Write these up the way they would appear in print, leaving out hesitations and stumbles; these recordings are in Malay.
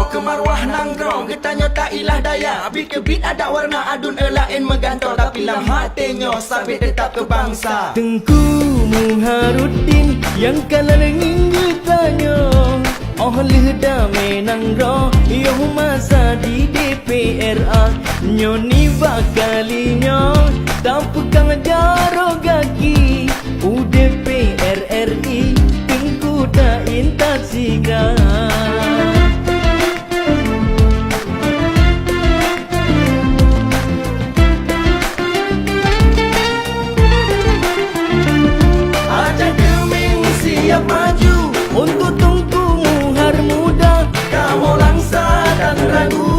ke marwah nanggrong, getanya tak ilah daya. Bit ke bit ada warna adun lain megantol, tapi lam hatinya sampai tetap ke bangsa. Tengku Muharuddin yang kalah ingin getanya, oleh damai nangro yoh masa di DPRA. Nyoni bakalinya tak pegang jaro gaki, UDPR RI tengku tak intak sigra. Aceh Geming siap maju Untuk Tengku Muhar muda, kamu langsa dan ragu.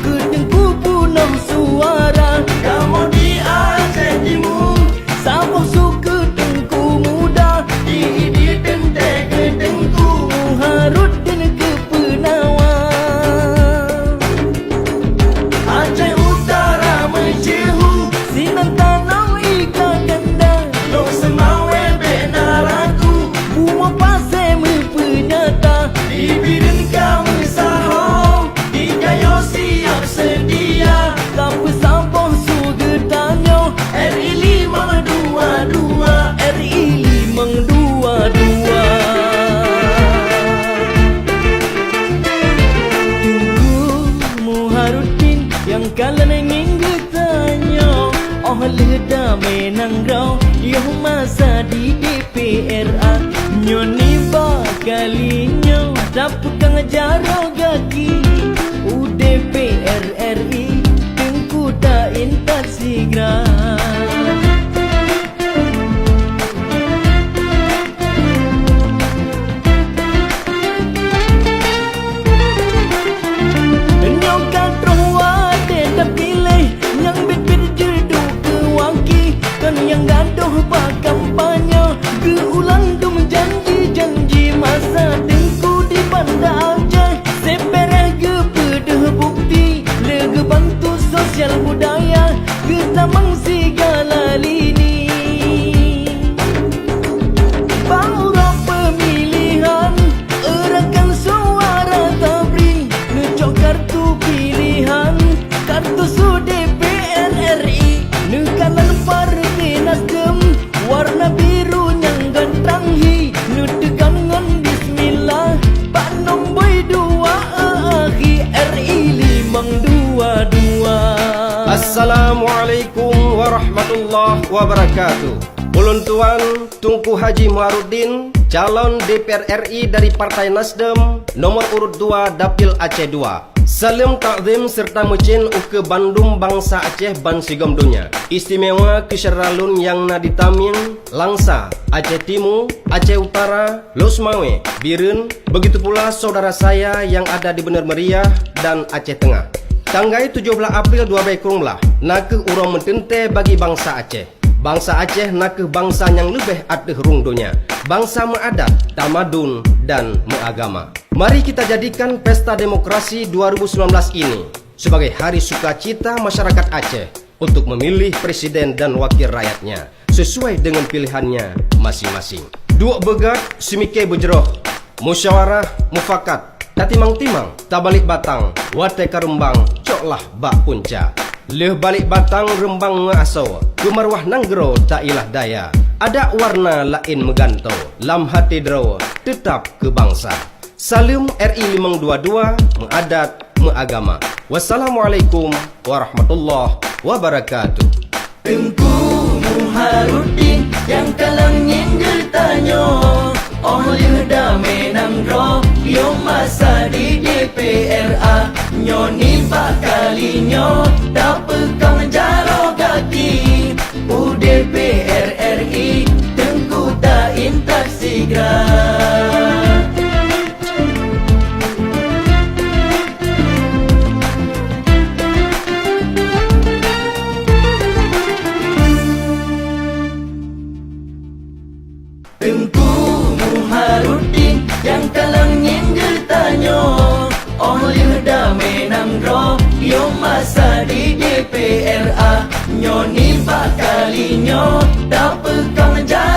ke Tengku punah suara, Kamu di Aceh Timur, sabah suka Tengku muda. di tente ke Tengku. Muharuddin ke Penawar, Aceh Utara mencehu, Sinan tanam ikan ganda, lo semawe benaraku. buah pasir mempenyata. Di birin kamu sahong, di kayo siap sedia. Tapi sabah suka tanya, RI 522, RI 522. Tengku Muharuddin yang kalian ingin getanya, oleh damai nanggrau yoh masa di DPRA. Nyoni bakalinya tak pegang jaro gaki, UDPR RI tengku tak intak sigra. Nyongkan terua dia pilih, yang bit-bit jeduk ke waki. Kan yang gaduh pak kampanye, ke ulang dum janji-janji masa Tengku di Banda Aceh. Sepereh ke pedah bukti, lega bantu sosial budaya, ke tamang segala lini. Baura pemilihan, erakan suara tabri, ngecok kartu pilihan, kartu DPR RI, nekanan partai Nasdem, warna biru yang gantanghi, nutekan ngan bismillah, Pak Nomboi dua akhi RI 522. Assalamualaikum warahmatullahi wabarakatuh. Ulun Tuan Tunku Haji Muharuddin, calon DPR RI dari Partai Nasdem, nomor urut 2 Dapil Aceh 2. Salam takzim serta mucin uke Bandung bangsa Aceh ban sigom dunia. Istimewa kesyaralun yang naditamin langsa Aceh Timur, Aceh Utara, Los Mawe, Biren, begitu pula saudara saya yang ada di Bener Meriah dan Aceh Tengah. Tanggai 17 April 2020 nak urang mentente bagi bangsa Aceh. Bangsa Aceh nak bangsa yang lebih adeh rung dunia. Bangsa meadat, tamadun dan meagama. Mari kita jadikan pesta demokrasi 2019 ini sebagai hari sukacita masyarakat Aceh untuk memilih presiden dan wakil rakyatnya sesuai dengan pilihannya masing-masing. Dua begat semike bejroh, musyawarah mufakat, tatimang-timang, tabalik batang, wate karumbang, coklah bak punca. Leh balik batang rembang ngasau, ke marwah nanggro tak ilah daya. Ada warna lain megantau, lam hati draw tetap ke bangsa. Salam RI 522, mengadat, meagama. Wassalamualaikum warahmatullahi wabarakatuh. Tengku Muharuddin yang kalangin getanya, oleh damai nangro yo masa di DPRA. Nyoni bakalinya tak pegang jaro kaki, UDPR RI tengku tak intak sigra. Tengku Muharuddin yang kalangin getanya, oleh damai nangro yo masa di DPRA. Nyoni bakalinya tak pegang jaro